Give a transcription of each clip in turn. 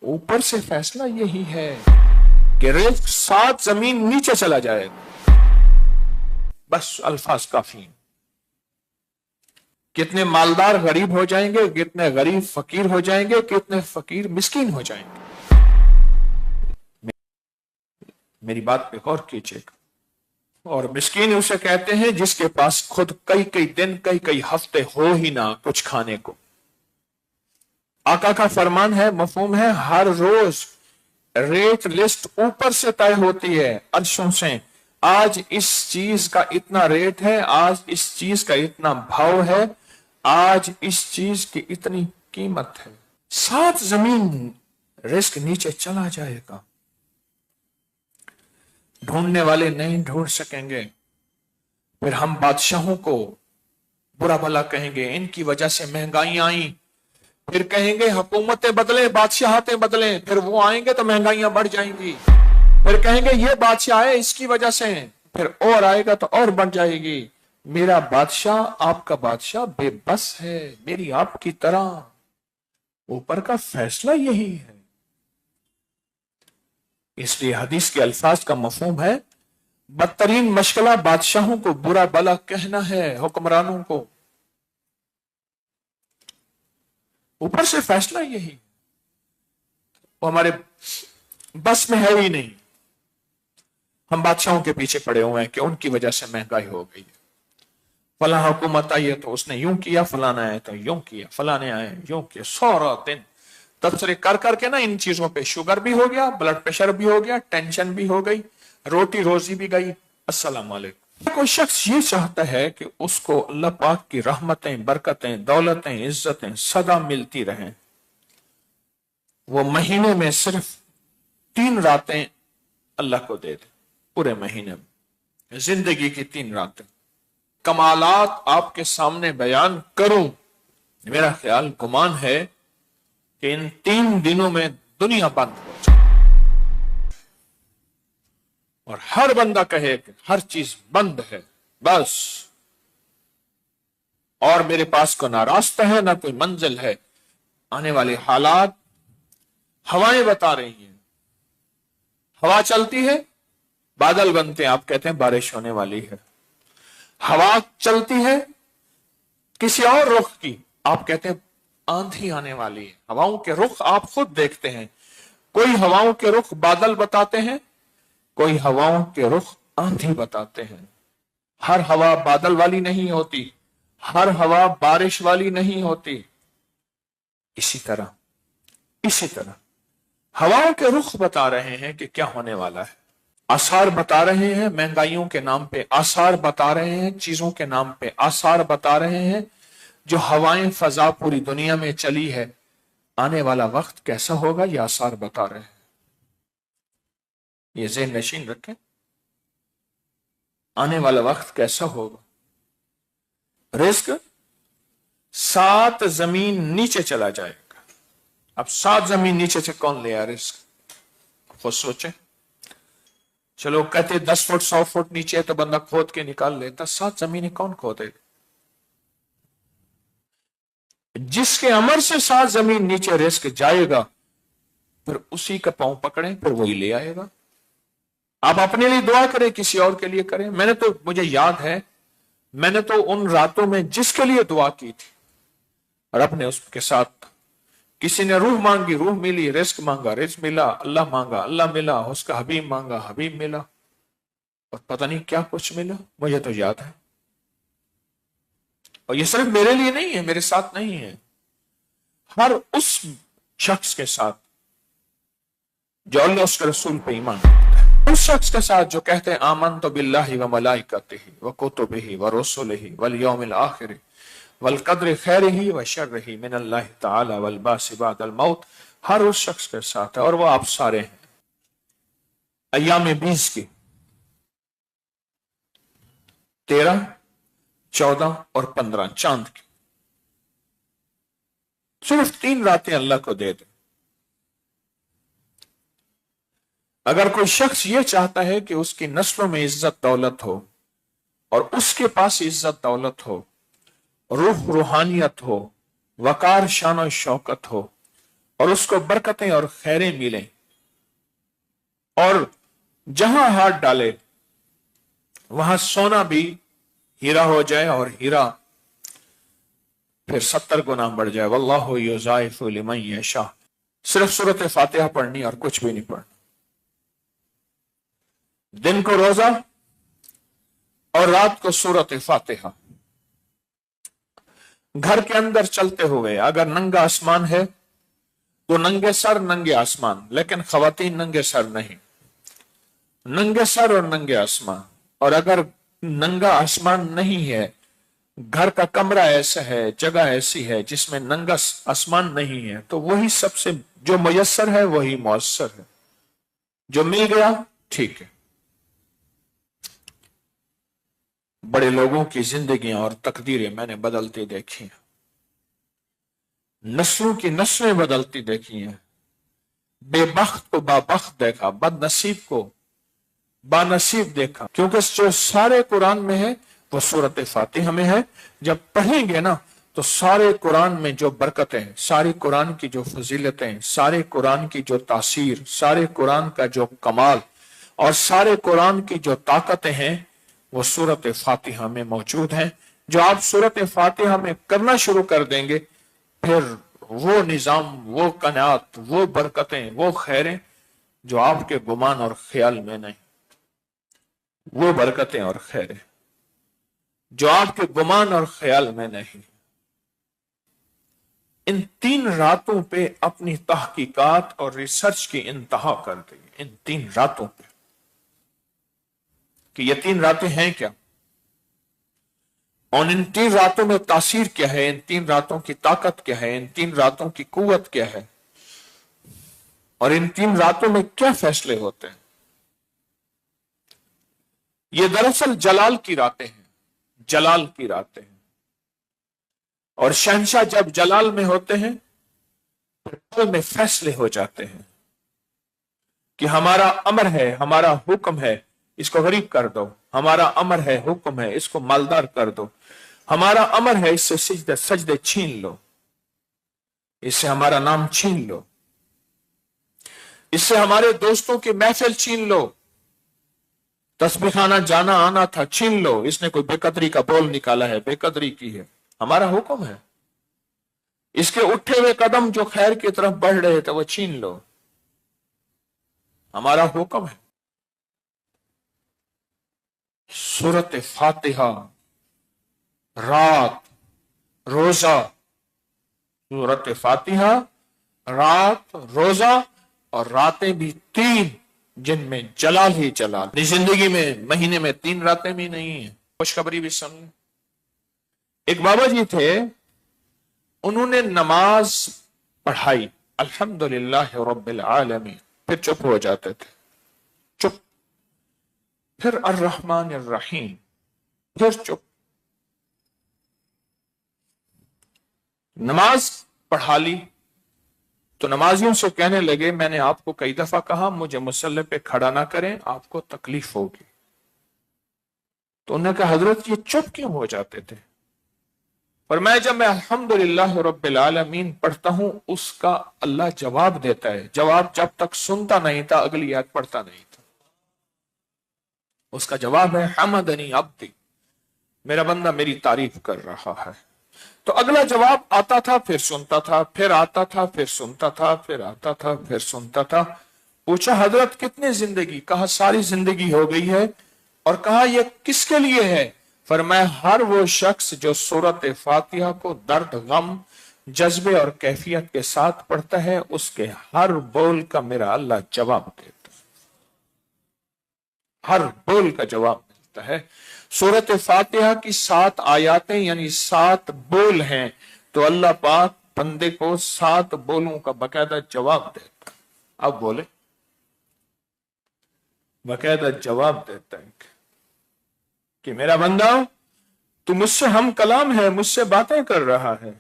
اوپر سے فیصلہ یہی ہے کہ رزق 7 زمین نیچے چلا جائے گا. بس الفاظ کافی ہیں. کتنے مالدار غریب ہو جائیں گے، کتنے غریب فقیر ہو جائیں گے، کتنے فقیر مسکین ہو جائیں گے. میری بات پہ غور کیجیے گا. اور مسکین اسے کہتے ہیں جس کے پاس خود کئی دن کئی ہفتے ہو ہی نہ کچھ کھانے کو. آقا کا فرمان ہے، مفہوم ہے، ہر روز ریٹ لسٹ اوپر سے طے ہوتی ہے عرشوں سے. آج اس چیز کا اتنا ریٹ ہے، آج اس چیز کا اتنا بھاؤ ہے، آج اس چیز کی اتنی قیمت ہے. 7 زمین رزق نیچے چلا جائے گا. ڈھونڈنے والے نہیں ڈھونڈ سکیں گے. پھر ہم بادشاہوں کو برا بھلا کہیں گے، ان کی وجہ سے مہنگائیاں آئیں. پھر کہیں گے حکومتیں بدلیں، بادشاہتیں بدلیں، پھر وہ آئیں گے تو مہنگائیاں بڑھ جائیں گی. پھر کہیں گے یہ بادشاہ ہے اس کی وجہ سے، پھر اور آئے گا تو اور بڑھ جائے گی. میرا بادشاہ، آپ کا بادشاہ بے بس ہے، میری آپ کی طرح. اوپر کا فیصلہ یہی ہے. اس لیے حدیث کے الفاظ کا مفہوم ہے، بدترین مشغلہ بادشاہوں کو برا بلا کہنا ہے، حکمرانوں کو. اوپر سے فیصلہ یہی. وہ ہمارے بس میں ہے ہی نہیں. ہم بادشاہوں کے پیچھے پڑے ہوئے ہیں کہ ان کی وجہ سے مہنگائی ہو گئی. فلاں حکومت آئی ہے تو اس نے یوں کیا، فلاں آئے تو یوں کیا، فلاں آئے یوں کیا. 100 دن تبصرے کر کے نا ان چیزوں پہ شوگر بھی ہو گیا، بلڈ پریشر بھی ہو گیا، ٹینشن بھی ہو گئی، روٹی روزی بھی گئی. السلام علیکم. کوئی شخص یہ چاہتا ہے کہ اس کو اللہ پاک کی رحمتیں، برکتیں، دولتیں، عزتیں سدا ملتی رہیں. وہ مہینے میں صرف 3 راتیں اللہ کو دے دے، پورے مہینے میں زندگی کی 3 راتیں. کمالات آپ کے سامنے بیان کروں، میرا خیال گمان ہے کہ ان 3 دنوں میں دنیا بند ہو جائے اور ہر بندہ کہے کہ ہر چیز بند ہے بس، اور میرے پاس کوئی نہ راستہ ہے نہ کوئی منزل ہے. آنے والے حالات ہوائیں بتا رہی ہیں. ہوا چلتی ہے، بادل بنتے ہیں، آپ کہتے ہیں بارش ہونے والی ہے. ہوا چلتی ہے کسی اور رخ کی، آپ کہتے ہیں آندھی آنے والی ہے. ہواؤں کے رخ آپ خود دیکھتے ہیں. کوئی ہواؤں کے رخ بادل بتاتے ہیں، کوئی ہواؤں کے رخ آندھی بتاتے ہیں. ہر ہوا بادل والی نہیں ہوتی، ہر ہوا بارش والی نہیں ہوتی. اسی طرح ہواؤں کے رخ بتا رہے ہیں کہ کیا ہونے والا ہے. آثار بتا رہے ہیں مہنگائیوں کے نام پہ، آثار بتا رہے ہیں چیزوں کے نام پہ، آثار بتا رہے ہیں جو ہوائیں فضا پوری دنیا میں چلی ہے. آنے والا وقت کیسا ہوگا یہ آثار بتا رہے ہیں. یہ ذہن نشین رکھیں، آنے والا وقت کیسا ہوگا. رزق 7 زمین نیچے چلا جائے گا. اب 7 زمین نیچے سے کون لے آ رزق؟ خود سوچیں. چلو کہتے 10 فٹ 100 فٹ نیچے ہے تو بندہ کھود کے نکال لیتا. 7 زمینیں کون کھودے گا؟ جس کے عمر سے 7 زمین نیچے رزق جائے گا، پھر اسی کا پاؤں پکڑیں، پھر وہی لے آئے گا. آپ اپنے لیے دعا کریں، کسی اور کے لیے کریں. مجھے یاد ہے، میں نے تو ان راتوں میں جس کے لیے دعا کی تھی، رب نے اس کے ساتھ، کسی نے روح مانگی، روح ملی، رزق مانگا، رزق ملا، اللہ مانگا، اللہ ملا، اس کا حبیب مانگا، حبیب ملا، اور پتہ نہیں کیا کچھ ملا. مجھے تو یاد ہے. اور یہ صرف میرے لیے نہیں ہے، میرے ساتھ نہیں ہے، ہر اس شخص کے ساتھ جو اللہ اس کے رسول پہ ایمان رکھتا ہے، اس شخص کے ساتھ جو کہتے ہیں آمنت باللہ وملائکتہ وکتبہ ورسلہ والیوم الآخر والقدر خیرہ وشرہ من اللہ تعالی والبعث بعد الموت. ہر اس شخص کے ساتھ ہے، اور وہ آپ سارے ہیں. ایام 20 کی 13، 14 اور 15 چاند کی صرف 3 راتیں اللہ کو دے دیں. اگر کوئی شخص یہ چاہتا ہے کہ اس کی نسلوں میں عزت دولت ہو، اور اس کے پاس عزت دولت ہو، روح روحانیت ہو، وقار شان و شوکت ہو، اور اس کو برکتیں اور خیریں ملیں، اور جہاں ہاتھ ڈالے وہاں سونا بھی ہیرا ہو جائے، اور ہیرا پھر 70 گنا بڑھ جائے۔ واللہ یضاعف لمن یشاء۔ صرف سورۃ فاتحہ پڑھنی اور کچھ بھی نہیں پڑھنا۔ دن کو روزہ اور رات کو سورۃ فاتحہ۔ گھر کے اندر چلتے ہوئے اگر ننگا آسمان ہے تو ننگے سر ننگے آسمان، لیکن خواتین ننگے سر نہیں، ننگے سر اور ننگے آسمان۔ اور اگر ننگا آسمان نہیں ہے، گھر کا کمرہ ایسا ہے، جگہ ایسی ہے جس میں ننگا آسمان نہیں ہے، تو وہی سب سے جو میسر ہے وہی مؤثر ہے، جو مل گیا ٹھیک ہے۔ بڑے لوگوں کی زندگیاں اور تقدیریں میں نے بدلتی دیکھی ہیں، نسلوں کی نسلیں بدلتی دیکھی ہیں، بے بخت کو بابخت دیکھا، بد نصیب کو بانصیب دیکھا، کیونکہ جو سارے قرآن میں ہے وہ سورۃ فاتحہ میں ہے۔ جب پڑھیں گے نا تو سارے قرآن میں جو برکتیں، ساری قرآن کی جو فضیلتیں، سارے قرآن کی جو تاثیر، سارے قرآن کا جو کمال اور سارے قرآن کی جو طاقتیں ہیں وہ سورۃ فاتحہ میں موجود ہیں۔ جو آپ سورۃ فاتحہ میں کرنا شروع کر دیں گے، پھر وہ نظام، وہ قناعت، وہ برکتیں، وہ خیریں جو آپ کے گمان اور خیال میں نہیں، وہ برکتیں اور خیریں جو آپ کے گمان اور خیال میں نہیں۔ ان 3 راتوں پہ اپنی تحقیقات اور ریسرچ کی انتہا کر دی، ان 3 راتوں پہ، کہ یہ 3 راتیں ہیں کیا، اور ان 3 راتوں میں تاثیر کیا ہے، ان 3 راتوں کی طاقت کیا ہے، ان 3 راتوں کی قوت کیا ہے، اور ان 3 راتوں میں کیا فیصلے ہوتے ہیں۔ یہ دراصل جلال کی راتیں ہیں، جلال کی راتیں ہیں، اور شہنشاہ جب جلال میں ہوتے ہیں پھر میں فیصلے ہو جاتے ہیں کہ ہمارا امر ہے، ہمارا حکم ہے، اس کو غریب کر دو، ہمارا امر ہے، حکم ہے، اس کو مالدار کر دو، ہمارا امر ہے، اس سے سجدے چھین لو، اس سے ہمارا نام چھین لو، اس سے ہمارے دوستوں کی محفل چھین لو، تسبیح خانہ جانا آنا تھا چھین لو، اس نے کوئی بے قدری کا بول نکالا ہے، بے قدری کی ہے، ہمارا حکم ہے، اس کے اٹھے ہوئے قدم جو خیر کی طرف بڑھ رہے تھے وہ چھین لو، ہمارا حکم ہے۔ سورۃ فاتحہ، رات، روزہ، سورۃ فاتحہ، رات، روزہ، اور راتیں بھی 3 جن میں جلال ہی جلال۔ اپنی زندگی میں مہینے میں 3 راتیں بھی نہیں ہیں۔ خوشخبری بھی سن لیں۔ ایک بابا جی تھے، انہوں نے نماز پڑھائی، الحمدللہ رب العالمین، پھر چپ ہو جاتے تھے، چپ، پھر الرحمن الرحیم، پھر چپ۔ نماز پڑھا لی تو نمازیوں سے کہنے لگے، میں نے آپ کو کئی دفعہ کہا مجھے مصلی پہ کھڑا نہ کریں، آپ کو تکلیف ہوگی۔ تو انہوں نے کہا حضرت یہ چپ کیوں ہو جاتے تھے؟ اور جب میں الحمدللہ رب العالمین پڑھتا ہوں اس کا اللہ جواب دیتا ہے، جواب جب تک سنتا نہیں تھا اگلی آیت پڑھتا نہیں تھا، اس کا جواب ہے حمدنی عبدی، میرا بندہ میری تعریف کر رہا ہے۔ تو اگلا جواب آتا تھا، پھر سنتا تھا، پھر آتا تھا، پھر سنتا تھا، پھر آتا تھا، پھر سنتا تھا۔ پوچھا حضرت کتنی زندگی؟ کہا ساری زندگی ہو گئی ہے۔ اور کہا یہ کس کے لیے ہے؟ فرمایا ہر وہ شخص جو سورۃ فاتحہ کو درد، غم، جذبے اور کیفیت کے ساتھ پڑھتا ہے، اس کے ہر بول کا میرا اللہ جواب دیتا ہے، ہر بول کا جواب ملتا ہے۔ سورۃ فاتحہ کی 7 آیاتیں یعنی 7 بول ہیں، تو اللہ پاک بندے کو 7 بولوں کا باقاعدہ جواب دیتا ہے۔ اب بولے، باقاعدہ جواب دیتا ہے کہ میرا بندہ تو مجھ سے ہم کلام ہے، مجھ سے باتیں کر رہا ہے،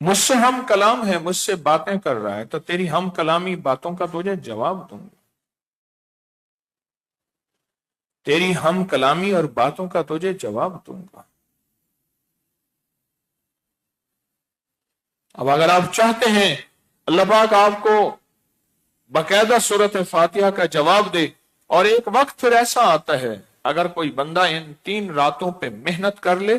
مجھ سے ہم کلام ہے، مجھ سے باتیں کر رہا ہے، تو تیری ہم کلامی باتوں کا تجھے جواب دوں گا، تیری ہم کلامی اور باتوں کا تجھے جواب دوں گا۔ اب اگر آپ چاہتے ہیں اللہ پاک آپ کو باقاعدہ سورت فاتحہ کا جواب دے، اور ایک وقت پھر ایسا آتا ہے اگر کوئی بندہ ان 3 راتوں پہ محنت کر لے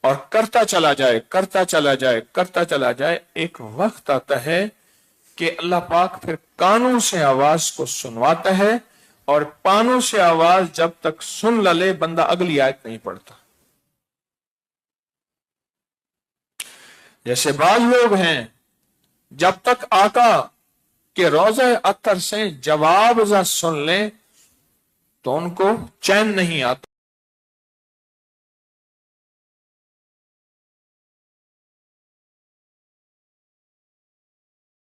اور کرتا چلا جائے کرتا چلا جائے کرتا چلا جائے، ایک وقت آتا ہے کہ اللہ پاک پھر کانوں سے آواز کو سنواتا ہے، اور کانوں سے آواز جب تک سن لے بندہ اگلی آیت نہیں پڑھتا۔ جیسے بعض لوگ ہیں جب تک آقا کہ روضہ اطہر سے جواب نہ سن لیں تو ان کو چین نہیں آتا۔